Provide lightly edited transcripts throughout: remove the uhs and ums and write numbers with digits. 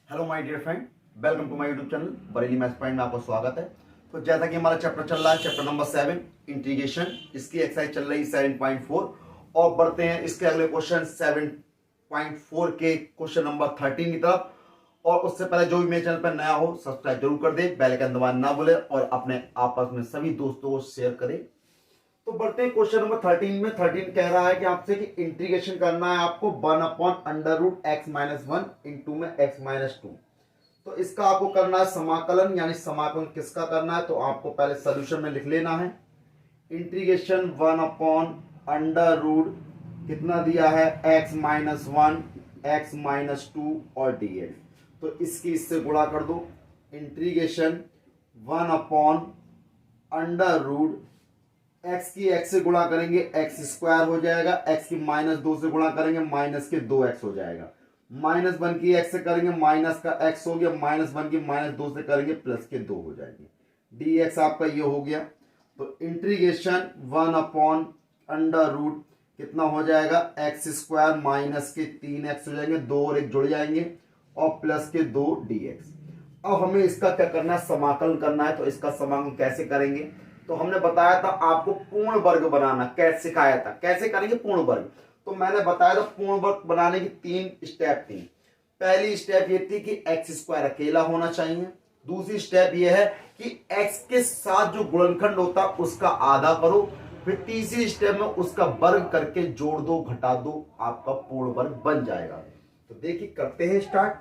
Hello my dear friend, welcome to my YouTube channel Bareilly maths point में आपका स्वागत है। तो जैसा कि हमारा चैप्टर चल रहा है, चैप्टर नंबर 7 इंटीग्रेशन, इसकी एक्सरसाइज चल रही है 7.4 और बढ़ते हैं इसके अगले क्वेश्चन 7.4 के क्वेश्चन नंबर 13 की तरफ। और उससे पहले जो भी मेरे चैनल पर नया हो सब्सक्राइब जरूर कर दे, बेल आइकन दबाना ना भूले और अपने आपस में सभी दोस्तों को शेयर करें। तो बढ़ते हैं क्वेश्चन नंबर 13 में। 13 कह रहा है कि आपसे कि इंटीग्रेशन करना है आपको 1/√x-1 इंटू में x-2। तो इसका आपको करना है समाकलन, यानी समाकलन किसका करना है, तो आपको पहले सॉल्यूशन में लिख लेना है। इंटीग्रेशन 1/√, कितना दिया है x-1, x-2 और dx। तो इसकी इससे गुणा कर दो। इंटीग्रेशन 1/√, x की x से गुणा करेंगे x² हो जाएगा, x की -2 से गुणा करेंगे -2x हो जाएगा, -1 की x से करेंगे माइनस का x हो गया, -1 की -2 से करेंगे +2 हो जाएंगे। dx आपका ये हो गया। तो इंटीग्रेशन 1/√, कितना हो जाएगा x² माइनस के 3x हो जाएंगे, 2 और 1 जुड़ जाएंगे और +2 dx। अब हमें इसका क्या करना है, समाकलन करना है। तो इसका समाकलन कैसे करेंगे, तो हमने बताया था आपको पूर्ण वर्ग बनाना, कैसे सिखाया था, कैसे करेंगे पूर्ण वर्ग। तो मैंने बताया था पूर्ण वर्ग बनाने की 3 स्टेप थी। पहली स्टेप ये थी कि x² अकेला होना चाहिए। दूसरी स्टेप ये है कि x के साथ जो गुणनखंड होता है उसका आधा करो। फिर तीसरी स्टेप में उसका वर्ग करके जोड़ दो, घटा दो, आपका पूर्ण वर्ग बन जाएगा। तो देखिए करते हैं स्टार्ट।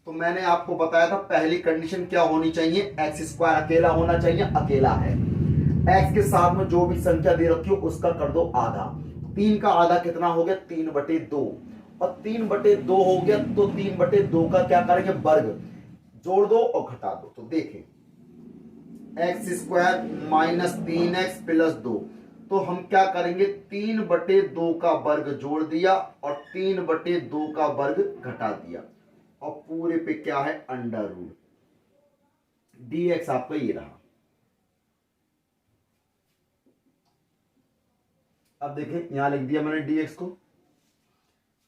तो मैंने आपको बताया था पहली कंडीशन क्या होनी चाहिए, x² अकेला होना चाहिए, अकेला है। x के साथ में जो भी संख्या दे रखी हो उसका कर दो आधा। 3 का आधा कितना हो गया 3/2, और 3/2 हो गया तो 3/2 का क्या करेंगे वर्ग, जोड़ दो और घटा दो। तो देखें x² माइनस 3x प्लस 2, तो हम क्या करेंगे 3/2 का वर्ग जोड़ दिया और 3/2 का वर्ग घटा दिया और पूरे पे क्या है √ dx आपका ये रहा। अब देखें यहां लिख दिया मैंने dx को।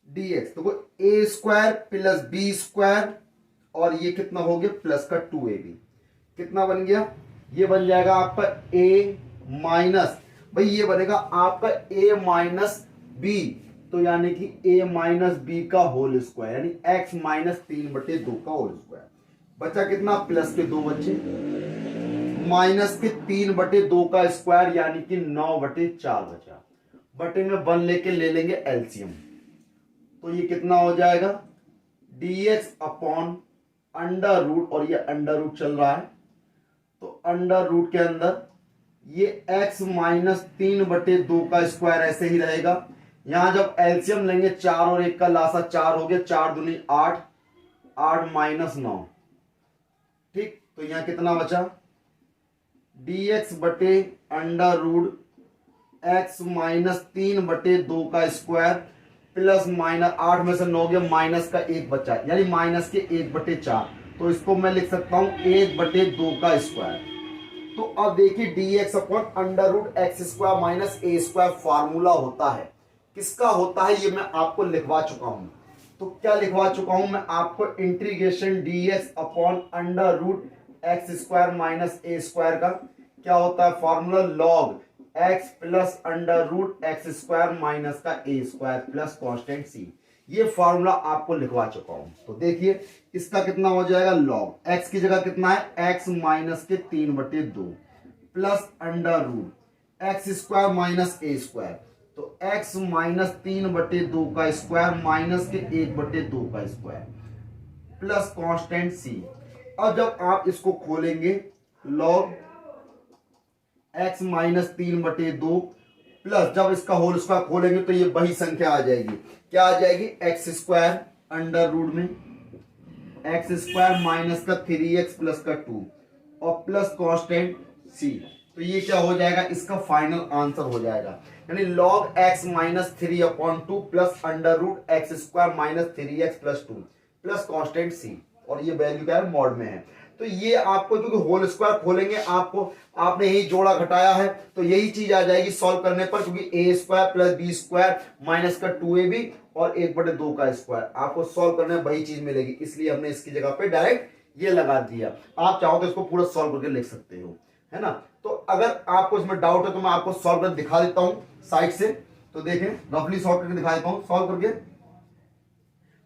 dx तो a² प्लस b² और ये कितना हो गया प्लस का 2ab, कितना बन गया, ये बन जाएगा आपका a माइनस, भाई ये बनेगा आपका a माइनस b, तो यानी कि a माइनस b का होल स्क्वायर, यानी x माइनस 3/2 का होल स्क्वायर। बचा कितना प्लस के 2 बच्चे, माइनस के 3/2 का स्क्वायर यानी कि 9/4 बचा। बटे में 1 लेके ले लेंगे एलसीएम, तो ये कितना हो जाएगा dx अपॉन √ और ये √ चल रहा है, तो √ के अंदर ये x माइनस 3/2 का स्क्वायर ऐसे ही रहेगा। यहां जब एलसीएम लेंगे 4 और 1 का लासा 4 हो गया, 4 दूनी 8, 8 माइनस 9, ठीक। तो यहां कितना बचा dx बटे √ x माइनस 3/2 का स्क्वायर प्लस माइनस 8 में से 9 गया, माइनस का 1 बचा, यानी माइनस के 1/4। तो इसको मैं लिख सकता हूं 1/2 का स्क्वायर। तो अब देखिए dx upon √ x² minus a² formula होता है, किसका होता है ये मैं आपको लिखवा चुका हूं। तो क्या लिखवा चुका हूं मैं आपको, integration dx upon √ x² minus a² का क्या होता है formula, log x plus √ x² minus का a² प्लस कांस्टेंट c। ये फार्मूला आपको लिखवा चुका हूं। तो देखिए इसका कितना हो जाएगा, लॉग x की जगह कितना है x माइनस के 3/2 प्लस √ x² माइनस a², तो x माइनस 3/2 का स्क्वायर माइनस के 1/2 का स्क्वायर प्लस कांस्टेंट c। अब जब आप इसको खोलेंगे लॉग x माइनस 3/2 प्लस जब इसका होल स्क्वायर खोलेंगे तो ये वही संख्या आ जाएगी, क्या आ जाएगी x² √ में x² माइनस का 3x प्लस का 2 और प्लस कांस्टेंट c। तो ये क्या हो जाएगा, इसका फाइनल आंसर हो जाएगा, यानी log x minus 3/2 plus √ x² minus 3x plus 2 plus constant c, और ये वैल्यू क्या है मॉड में है। तो ये आपको क्योंकि होल स्क्वायर खोलेंगे आपको, आपने यही जोड़ा घटाया है तो यही चीज आ जाएगी सॉल्व करने पर, क्योंकि a square plus b square minus का 2ab और 1/2 का स्क्वायर आपको सॉल्व करने में वही चीज मिलेगी, इसलिए हमने इसकी जगह पे डायरेक्ट ये लगा दिया। आप चाहो तो इसको पूरा सॉल्व करके लिख सकते हो, है ना। तो अगर आपको इसमें डाउट है तो मैं आपको सॉल्व करके दिखा देता हूं साइड से। तो देखें, रफली सॉल्व करके दिखा देता हूं सॉल्व करके।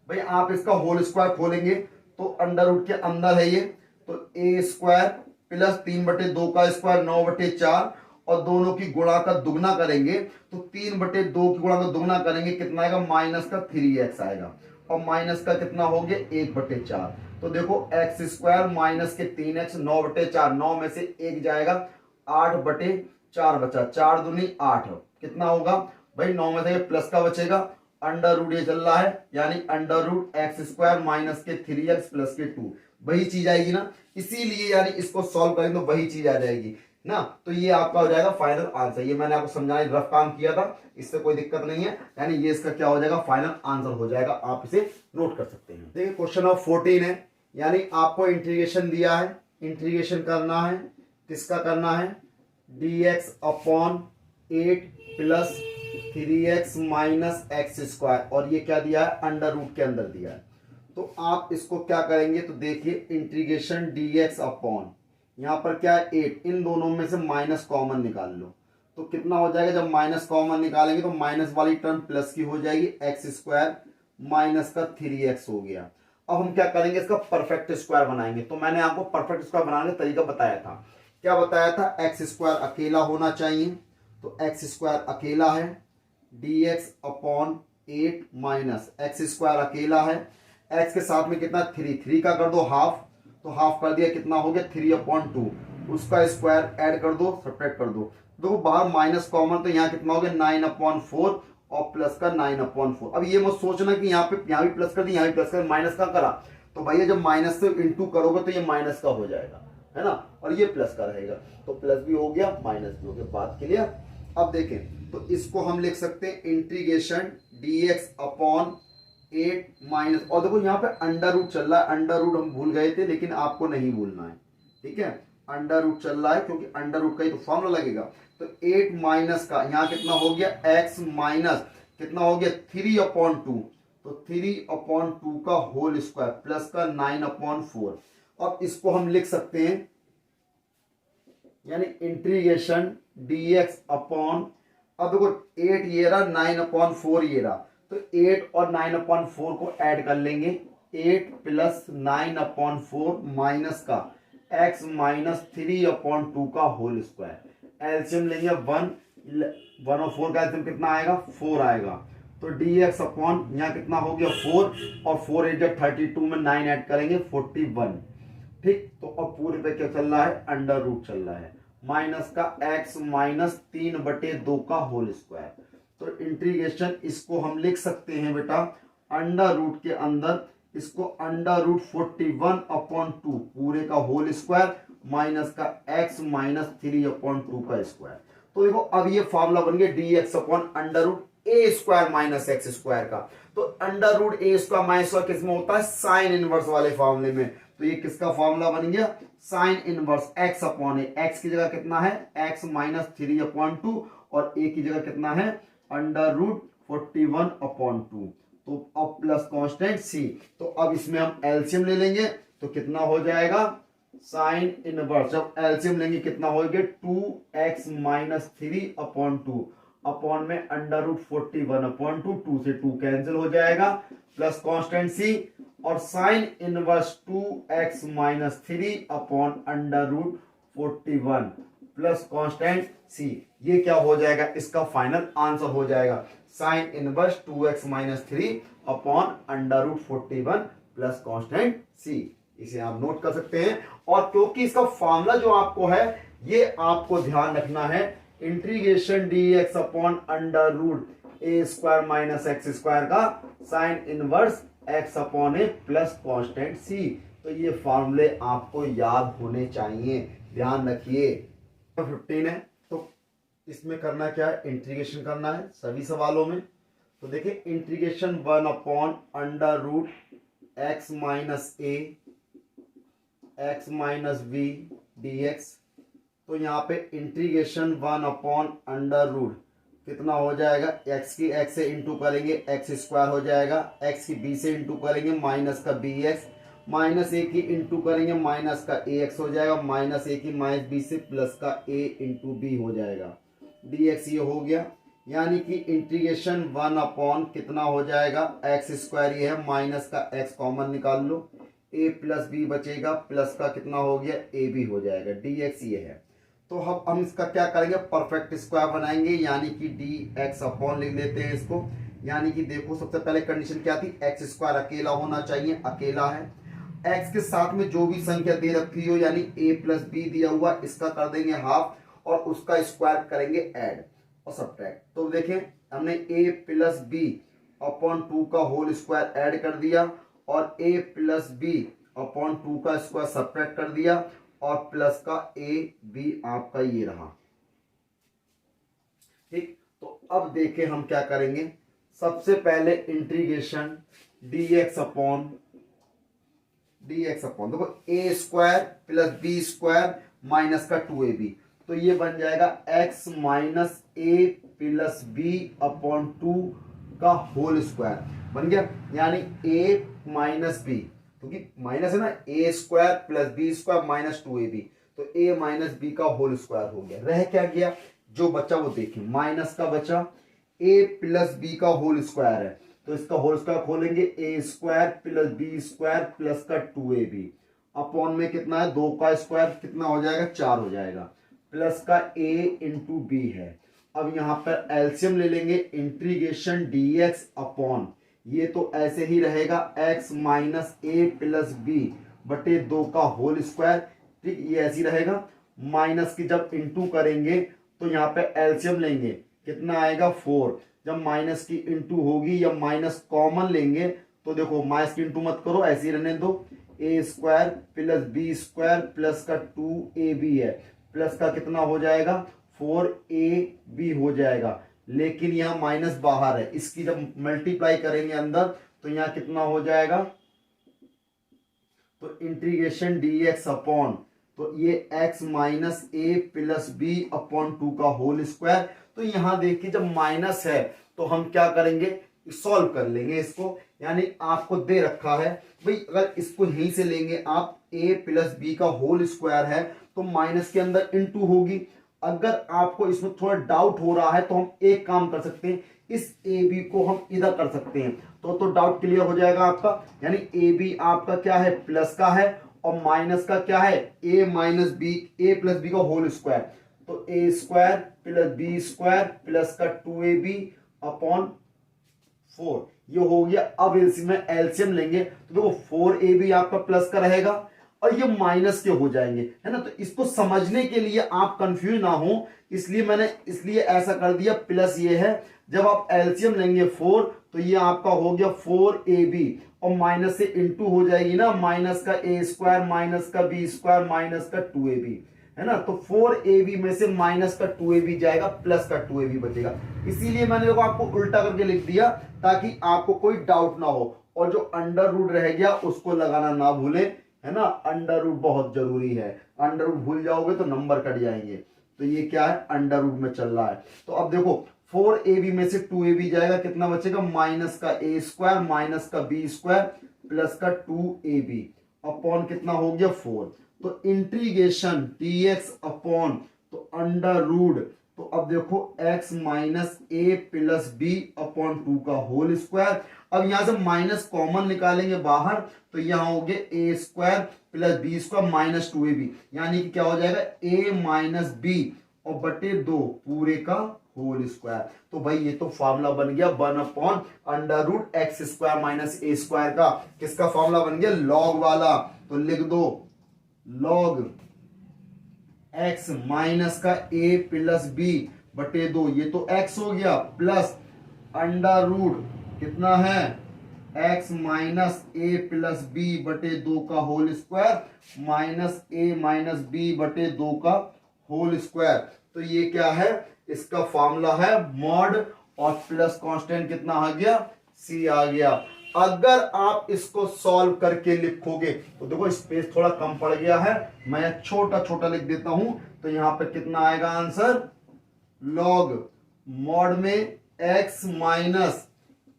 भाई आप इसका होल स्क्वायर खोलेंगे तो अंडर रूट के अंदर है ये, तो ए स्क्वायर प्लस 3/2 का स्क्वायर 9/4 और दोनों की गुणा का दुगना करेंगे तो 3/2 की गुणा का दुगना करेंगे कितना आएगा, माइनस का 3x आएगा और माइनस का कितना हो गया 1/4। तो देखो एक्स स्क्वायर माइनस के 3x 9/4, 9 में से 1 जाएगा 8/4 बचा, 4 दूनी 8 कितना होगा भाई 9 में से प्लस का बचेगा, अंडर रूट ये चल रहा है यानी under root x square minus के 3x प्लस के 2, वही चीज आएगी ना। इसीलिए यानी इसको सॉल्व करेंगे तो वही चीज आ जाएगी ना। तो ये आपका हो जाएगा फाइनल आंसर। ये मैंने आपको समझाने रफ काम किया था, इससे कोई दिक्कत नहीं है, यानी ये इसका क्या हो जाएगा फाइनल आंसर हो जाएगा। आप इसे नोट कर सकते हैं। देखिए क्वेश्चन नंबर 14 है, यानी आपको इंटीग्रेशन दिया है, इंटीग्रेशन करना है, किसका करना है, dx upon 8 plus 3x minus x square, और ये क्या दिया है अंडर रूट के अंदर दिया है। तो आप इसको क्या करेंगे, तो देखिए इंटीग्रेशन dx अपॉन यहां पर क्या है 8, इन दोनों में से माइनस कॉमन निकाल लो तो कितना हो जाएगा, जब माइनस कॉमन निकालेंगे तो माइनस वाली टर्म प्लस की हो जाएगी, एक्स स्क्वायर माइनस का 3x हो गया। अब हम क्या करेंगे, इसका परफेक्ट स्क्वायर बनाएंगे। तो मैंने आपको परफेक्ट स्क्वायर बनाने का तरीका बताया था, क्या बताया था, एक्स स्क्वायर अकेला होना चाहिए, तो एक्स स्क्वायर अकेला है, dx upon 8 minus x square अकेला है, एक्स के साथ में कितना 3 का कर दो हाफ, तो हाफ कर दिया कितना हो गया 3/2, उसका स्क्वायर ऐड कर दो सब्ट्रैक्ट कर दो, देखो बाहर माइनस कॉमन तो यहाँ कितना हो गया 9/4 और प्लस का 9/4। अब ये मत सोचना कि यहाँ भी प्लस कर दी यहाँ भी प्लस कर, माइनस का करा तो भैया जब माइनस से इंटू करोगे तो ये माइनस का हो जाएगा, है ना, और ये प्लस का रहेगा, तो प्लस भी हो गया माइनस भी हो गया, बात क्लियर। अब देखें तो इसको हम लिख सकते हैं इंटीग्रेशन dx अपॉन 8 माइनस, और देखो यहाँ पे अंडर रूट चल रहा है, अंडर रूट हम भूल गए थे लेकिन आपको नहीं भूलना है, ठीक है, अंडर रूट चल रहा है क्योंकि अंडर रूट का ही तो फॉर्मूला लगेगा। तो 8 माइनस का यहाँ कितना हो गया x माइनस कितना हो गया 3/2, तो 3/2 का होल स्क्वायर प्लस का 9/4। अब इसको हम लिख सकते हैं यानी इंटीग्रेशन dx अपॉन, अब देखो 8 ये रहा 9/4 ये रहा, तो 8 और 9/4 को ऐड कर लेंगे, 8 प्लस 9/4 माइनस का x माइनस 3/2 का होल स्क्वायर, एलसीएम लेंगे 1 और 4 का एलसीएम कितना आएगा 4 आएगा, तो dx अपॉन यहाँ कितना हो गया 4 और 4 8 32 में 9 ऐड करेंगे 41, ठीक। तो अब पूरे पे क्या चल रहा है अंडर रूट चल रहा है, माइनस का x माइनस 3/2 का होल स्क्वायर, तो इंटीग्रेशन इसको हम लिख सकते हैं बेटा अंडर रूट के अंदर, इसको अंडर रूट 41/2 पूरे का होल स्क्वायर माइनस का x माइनस 3/2 का स्क्वायर। तो देखो अब ये फॉर्मूला बन गया dx upon under root a square minus x square का। तो under root a square minus square किस में होता है, साइन इनवर्स वाले फॉर्मूले में। तो ये किसका फॉर्मूला बन गया, साइन इनवर्स एक्स अपॉन ए, एक्स की जगह कितना है एक्स माइनस 3/2 और ए की जगह कितना है अंडर रूट 41/2, तो अब प्लस कांस्टेंट सी। तो अब इसमें हम एलसीएम ले लेंगे तो कितना हो जाएगा साइन इनवर्स, जब एलसीएम लेंगे कितना हो गया 2x माइनस 3/2 अपॉन में अंडर रूट 41/2, 2 से 2 कैंसिल हो जाएगा, प्लस कांस्टेंट सी और sine inverse 2x minus 3 upon under root 41 plus constant c, ये क्या हो जाएगा इसका फाइनल आंसर हो जाएगा sine inverse 2x minus 3 upon under root 41 plus constant c. इसे आप नोट कर सकते हैं। और क्योंकि इसका फॉर्मूला जो आपको है ये आपको ध्यान रखना है, integration dx upon under root a square minus x square का sine inverse x upon a plus constant c. तो ये फॉर्मूले आपको याद होने चाहिए, ध्यान रखिए। 15 है तो इसमें करना क्या है, इंटीग्रेशन करना है सभी सवालों में। तो देखिए integration 1 upon under root x minus a x minus b d x. तो यहाँ पे इंटीग्रेशन 1/√, कितना हो जाएगा, एक्स की एक्स से इंटू करेंगे एक्स स्क्वायर हो जाएगा, एक्स की बी से इंटू करेंगे माइनस का बी एक्स, माइनस ए की इंटू करेंगे माइनस का ए एक्स हो जाएगा, माइनस ए की माइनस बी से प्लस का ए इंटू बी हो जाएगा, डी एक्स ये हो गया। यानी कि इंटीग्रेशन 1 कितना हो जाएगा, एक्स स्क्वायर ये है, माइनस का एक्स कॉमन निकाल लो, ए प्लस बी बचेगा, प्लस का कितना हो गया ए बी हो जाएगा, डी एक्स ये है। तो हम इसका क्या करेंगे, परफेक्ट स्क्वायर बनाएंगे, यानी कि डी एक्स अपॉन लिख लेते हैं इसको। यानी कि देखो सबसे पहले कंडीशन क्या थी, एक्स स्क्वायर अकेला होना चाहिए, अकेला है। एक्स के साथ में जो भी संख्या दे रखी हो, यानी ए प्लस बी दिया हुआ, इसका कर देंगे हाफ और उसका स्क्वायर करेंगे ऐड और सब्ट्रैक्ट। तो देखें हमने ए प्लस बी अपॉन 2 का होल स्क्वायर ऐड कर दिया और ए प्लस बी अपॉन 2 का स्क्वायर सब्ट्रैक्ट कर दिया और प्लस का ए बी आपका ये रहा। ठीक, तो अब देखें हम क्या करेंगे, सबसे पहले इंटीग्रेशन dx अपॉन देखो a square plus b square minus का 2ab, तो ये बन जाएगा x minus a plus b upon 2 का होल स्क्वायर बन गया। यानी a माइनस बी, क्योंकि माइनस है ना, a square plus b square minus 2ab, तो a माइनस बी का होल स्क्वायर हो गया। रह क्या गया, जो बचा वो देखें, माइनस का बचा, a प्लस बी का होल स्क्वायर है, तो इसका होल स्क्वायर खोलेंगे, a square plus b square plus का 2ab अपॉन में कितना है 2 का स्क्वायर कितना हो जाएगा 4 हो जाएगा, प्लस का a इंटू बी है। अब यहां पर एलसीएम ले लेंगे, इंटीग्रेशन dx अपॉन, ये तो ऐसे ही रहेगा x minus a plus b बटे 2 का होल स्क्वायर। ठीक, ये ऐसे ही रहेगा, माइनस की जब इंटू करेंगे तो यहाँ पे एलसीएम लेंगे, कितना आएगा 4। जब माइनस की इंटू होगी या माइनस कॉमन लेंगे तो देखो माइनस की इंटू मत करो, ऐसे ही रहने दो, a square plus b square plus का 2ab है, प्लस का कितना हो जाएगा 4ab हो जाएगा। लेकिन यहाँ माइनस बाहर है, इसकी जब मल्टीप्लाई करेंगे अंदर तो यहाँ कितना हो जाएगा, तो इंटीग्रेशन dx अपॉन, तो ये x minus a plus b upon 2 का होल स्क्वायर। तो यहां देखिए जब माइनस है तो हम क्या करेंगे, सॉल्व कर लेंगे इसको। यानी आपको दे रखा है भाई, अगर इसको यहीं से लेंगे आप, a प्लस बी का होल स्क्वायर है तो माइनस के अंदर इंटू होगी। अगर आपको इसमें थोड़ा डाउट हो रहा है तो हम एक काम कर सकते हैं, इस ए बी को हम इधर कर सकते हैं, तो डाउट क्लियर हो जाएगा आपका। यानी ए बी आपका क्या है, प्लस का है और माइनस का क्या है, a minus b, a plus b का होल स्क्वायर, तो a square plus b square plus का 2ab अपॉन 4, ये हो गया। अब इसमें एलसीएम लेंगे तो देखो 4ab आपका प्लस का रहेगा और ये माइनस के हो जाएंगे, है ना। तो इसको समझने के लिए आप कंफ्यूज ना हो, इसलिए मैंने ऐसा कर दिया, प्लस ये है, जब आप एलसीएम लेंगे 4 तो ये आपका हो गया 4ab और माइनस से इंटू हो जाएगी ना, माइनस का ए स्क्वायर माइनस का बी स्क्वायर माइनस का 2ab, है ना। तो 4ab में से माइनस का 2ab जाएगा, प्लस का 2ab बचेगा। इसीलिए मैंने देखो आपको उल्टा करके लिख दिया ताकि आपको कोई डाउट ना हो, और जो अंडर रूट रह गया उसको लगाना ना भूले, है ना। अंडर रूट बहुत जरूरी है, अंडर रूट भूल जाओगे तो नंबर कट जाएंगे। तो ये क्या है, अंडर रूट में चल रहा है। तो अब देखो 4ab में से 2ab जाएगा, कितना बचेगा, माइनस का ए स्क्वायर माइनस का बी स्क्वायर प्लस का 2ab अपॉन कितना हो गया 4। तो इंटीग्रेशन dx अपॉन, तो अंडर रूट, तो अब देखो x minus a plus b upon 2 का होल स्क्वायर। अब यहां से माइनस कॉमन निकालेंगे बाहर, तो यहां हो गया a square plus b square minus 2ab, यानी कि क्या हो जाएगा a माइनस बी और बटे 2 पूरे का होल स्क्वायर। तो भाई ये तो फॉर्मूला बन गया 1 upon under root x square minus a square का। किसका फॉर्मूला बन गया, लॉग वाला। तो लिख दो लॉग x माइनस का a प्लस बी बटे 2, ये तो x हो गया, प्लस अंडर रूट कितना है x minus a plus b बटे 2 का whole square minus a minus b बटे 2 का होल स्क्वायर। तो ये क्या है, इसका फॉर्मूला है मॉड, और प्लस कांस्टेंट कितना आ गया, c आ गया। अगर आप इसको सॉल्व करके लिखोगे तो देखो स्पेस थोड़ा कम पड़ गया है, मैं छोटा छोटा लिख देता हूं, तो यहां पर कितना आएगा आंसर, लॉग मॉड में x minus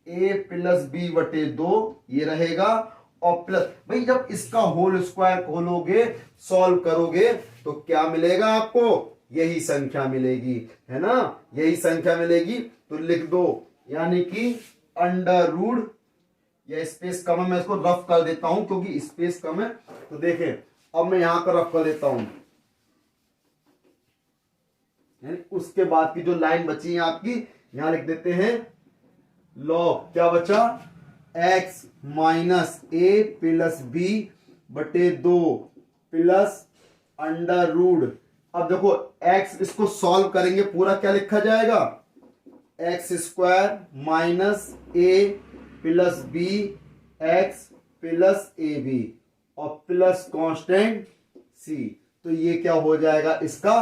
a plus b बटे 2 ये रहेगा, और प्लस भाई जब इसका होल स्क्वायर खोलोगे सॉल्व करोगे तो क्या मिलेगा आपको, यही संख्या मिलेगी, है ना, यही संख्या मिलेगी। तो लिख दो, यानी कि अंडर रूट, या स्पेस कम है मैं इसको रफ कर देता हूं क्योंकि स्पेस कम है, तो देखें अब मैं यहां पर रफ कर देता हूं, उसके बाद की जो लाइन बची है आपकी यहां लिख देते हैं, लॉग क्या बचा, x minus a plus b बटे 2 प्लस अंडर रूट, अब देखो x इसको सॉल्व करेंगे पूरा क्या लिखा जाएगा, x square minus a plus b x plus a b और प्लस कांस्टेंट सी, तो ये क्या हो जाएगा, इसका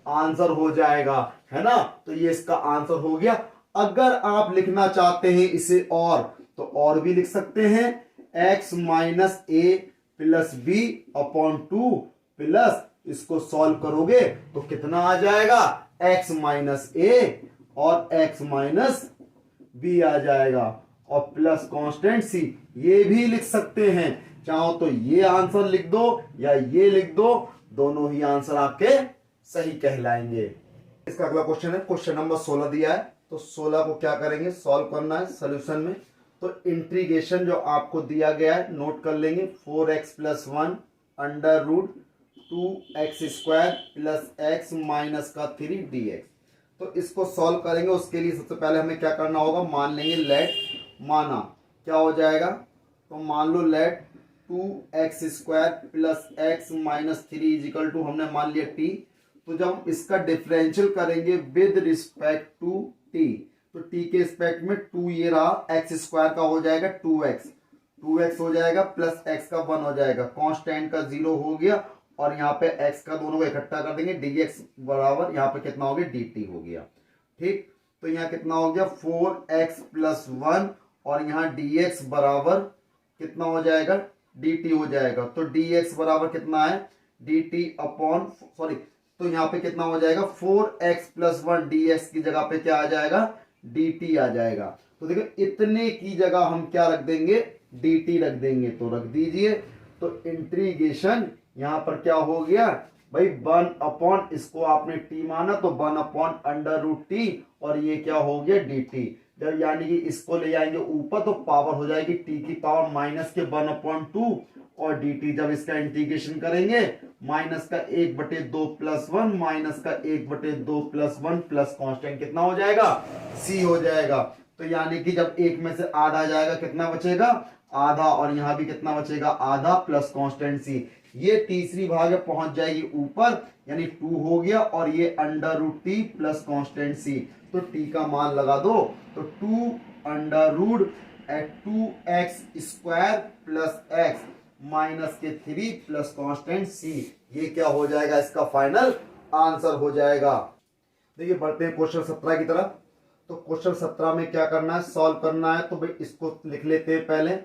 आंसर हो जाएगा, है ना, तो ये इसका आंसर हो गया। अगर आप लिखना चाहते हैं इसे और, तो और भी लिख सकते हैं, x minus a plus b upon 2 plus इसको सॉल्व करोगे तो कितना आ जाएगा, x माइनस ए और x माइनस बी आ जाएगा और प्लस कांस्टेंट सी, ये भी लिख सकते हैं, चाहो तो ये आंसर लिख दो या ये लिख दो, दोनों ही आंसर आपके सही कहलाएंगे। इसका अगला क्वेश्चन है, क्वेश्चन नंबर 16 दिया है, तो 16 को क्या करेंगे, सॉल्व करना है सॉल्यूशन में। तो इंटीग्रेशन जो आपको दिया गया है नोट कर लेंगे, 4x plus 1 under root 2x square plus x minus का 3 dx। तो इसको सॉल्व करेंगे, उसके लिए सबसे पहले हमें क्या करना होगा, मान लेंगे लेट, माना क्या हो जाएगा, तो मान लो let 2x square plus x minus 3 equal to हमने मान लिया t, तो जब हम इसका डिफरेंशियल करेंगे विद रिस्पेक्ट टू t, तो t के रिस्पेक्ट में 2 ये रहा, x स्क्वायर का हो जाएगा 2x हो जाएगा प्लस x का 1 हो जाएगा, कांस्टेंट का 0 हो गया, और यहाँ पे x का दोनों को इकट्ठा कर देंगे, dx बराबर यहाँ पे कितना हो गया, dt हो गया, ठीक। तो यहाँ कितना हो गया 4x प्लस 1 और यहाँ dx बराबर कितना हो जाएगा, dt हो जाएगा, तो dx बराबर कितना है, dt अपॉन सॉरी, तो यहाँ पे कितना हो जाएगा 4x प्लस 1 dx की जगह पे क्या आ जाएगा, dt आ जाएगा। तो देखो इतने की जगह हम क्या रख देंगे, dt रख देंगे, तो रख दीजिए। तो इंटीग्रेशन यहां पर क्या हो गया भाई, 1 अपॉन, इसको आपने t माना तो 1 अपॉन अंडर रूट टी, और ये क्या हो गया dt, जब यानी कि इसको ले जाएंगे ऊपर तो पावर हो जाएगी t की पावर माइनस के 1 अपॉन 2, और dt जब इसका इंटीग्रेशन करेंगे माइनस का 1/2 प्लस 1 माइनस का 1/2 प्लस 1 प्लस कांस्टेंट कितना हो जाएगा, c हो जाएगा। तो यानी कि जब एक में से आधा जाएगा कितना बचेगा, आधा, और यहां भी कितना बचेगा, आधा प्लस कांस्टेंट c, ये तीसरी भाग में पहुंच जाएगी ऊपर, यानी 2 हो गया, और ये under root t plus constant c, तो t का मान लगा दो, तो 2 under root 2x square plus x minus के 3 प्लस कांस्टेंट c, ये क्या हो जाएगा, इसका फाइनल आंसर हो जाएगा। देखिए बढ़ते हैं क्वेश्चन 17 की तरफ। तो क्वेश्चन 17 में क्या करना है, सॉल्व करना है, तो भाई इसको लिख लेते हैं पहले,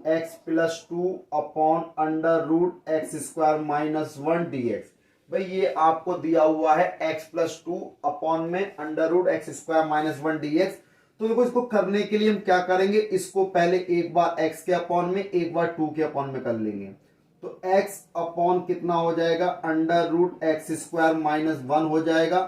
x plus 2 upon under root x square minus 1 dx। भाई ये आपको दिया हुआ है x प्लस 2 अपॉन में under root x square minus 1 dx। तो देखो इसको करने के लिए हम क्या करेंगे, इसको पहले एक बार x के अपॉन में एक बार 2 के अपॉन में कर लेंगे, तो x अपॉन कितना हो जाएगा, under root x square minus 1 हो जाएगा,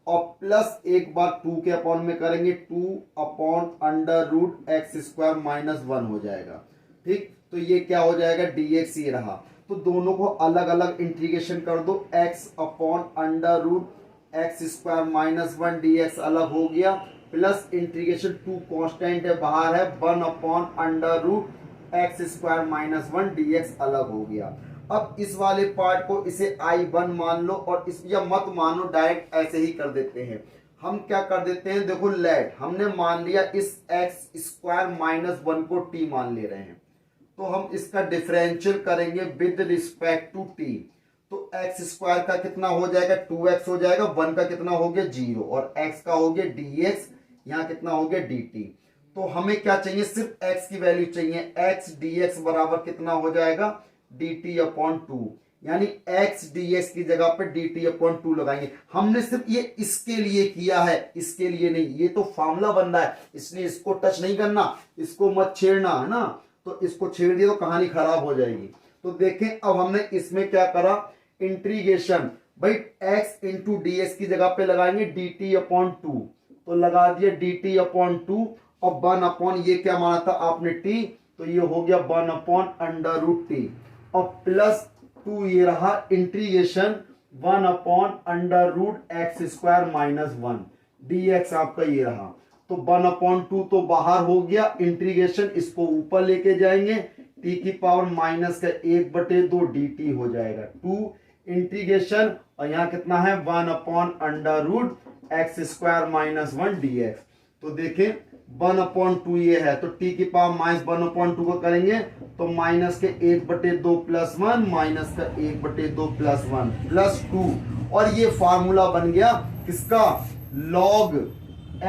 और प्लस एक बार 2 के अपॉन में करेंगे 2 upon under root x square minus 1 हो जाएगा, ठीक। तो ये क्या हो जाएगा, dx ये रहा, तो दोनों को अलग अलग इंटीग्रेशन कर दो, x upon under root x square minus 1 dx अलग हो गया, प्लस इंटीग्रेशन 2 कांस्टेंट है बाहर है, 1 upon under root x square minus 1 dx अलग हो गया। अब इस वाले पार्ट को इसे I1 मान लो, और इस या मत मानो, डायरेक्ट ऐसे ही कर देते हैं। हम क्या कर देते हैं, देखो लेट हमने मान लिया इस एक्स स्क्वायर माइनस 1 को t मान ले रहे हैं, तो हम इसका डिफरेंशियल करेंगे विद रिस्पेक्ट टू t, तो एक्स स्क्वायर का कितना हो जाएगा, 2x हो जाएगा, 1 का कितना हो गया 0, और x का हो गया dx, यहाँ कितना हो गया dt। तो हमें क्या चाहिए, सिर्फ x की वैल्यू चाहिए। x dx बराबर कितना हो जाएगा, dt अपॉन 2, यानी x dx की जगह पे dt अपॉन 2 लगाएंगे। हमने सिर्फ ये इसके लिए किया है, इसके लिए नहीं, ये तो फॉर्मूला बन रहा है, इसलिए इसको टच नहीं करना, इसको मत छेड़ना, है ना। तो इसको छेड़ दिया तो कहानी खराब हो जाएगी। तो देखें अब हमने इसमें क्या करा, इंटीग्रेशन, भाई x इंटू डी एक्स की जगह पे लगाएंगे dt अपॉन 2, तो लगा दिया dt अपॉन 2 और 1 अपॉन ये क्या माना था आपने t, तो ये हो गया 1 अपॉन अंडर रूट टी और प्लस 2 ये रहा integration 1 upon under root x square minus 1 dx आपका ये रहा। तो 1 अपॉन 2 तो बाहर हो गया, इंटीग्रेशन इसको ऊपर लेके जाएंगे, टी की पावर माइनस का 1/2 dt हो जाएगा 2 इंटीग्रेशन, और यहाँ कितना है 1 upon under root x square minus 1 dx। तो देखें 1 अपॉन 2 ये है, तो टी की पावर माइनस 1 अपॉन 2 को करेंगे तो माइनस के 1/2 प्लस 1 माइनस का 1/2 प्लस 1 प्लस 2, और ये फार्मूला बन गया किसका, log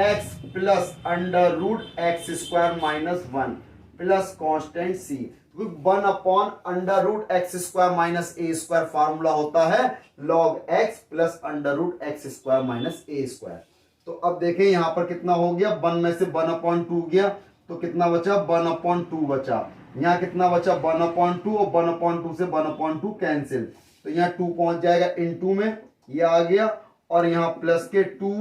x plus under root x square minus 1 plus constant c। 1 upon under root x square minus a square formula होता है log x plus under root x square minus a square. तो अब देखें यहां पर कितना हो गया, 1 में से 1 अपॉन 2 गया तो कितना बचा, 1 अपॉन 2 बचा। यहाँ कितना बचा 1 अपॉन 2 और 1 अपॉन 2 से 1 अपॉन 2 कैंसिल, तो यहाँ 2 पहुंच जाएगा इनटू में, ये आ गया, और यहाँ प्लस के 2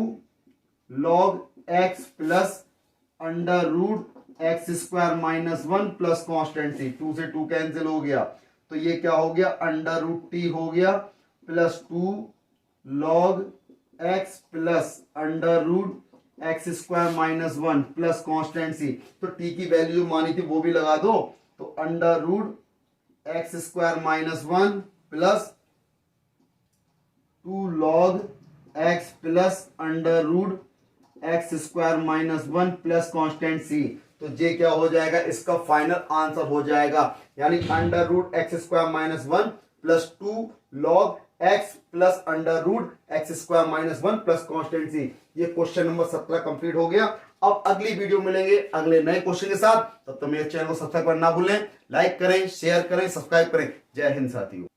log x plus under root x square minus 1 plus constant c, 2 से 2 कैंसिल हो गया, तो ये क्या हो गया अंडर रूट टी हो गया plus 2 log x plus under root x square minus 1 plus constant c. तो t की वैल्यू मानी थी वो भी लगा दो, तो under root x square minus 1 plus 2 log x plus under root x square minus 1 plus constant c. तो ये क्या हो जाएगा, इसका फाइनल आंसर हो जाएगा, यानी under root x square minus 1 plus 2 log x plus under root x square minus 1 plus constant c. ये क्वेश्चन नंबर 17 कंप्लीट हो गया। अब अगली वीडियो मिलेंगे अगले नए क्वेश्चन के साथ, तब तक मेरे चैनल को सब्सक्राइब करना ना भूलें, लाइक करें, शेयर करें, सब्सक्राइब करें। जय हिंद साथियों।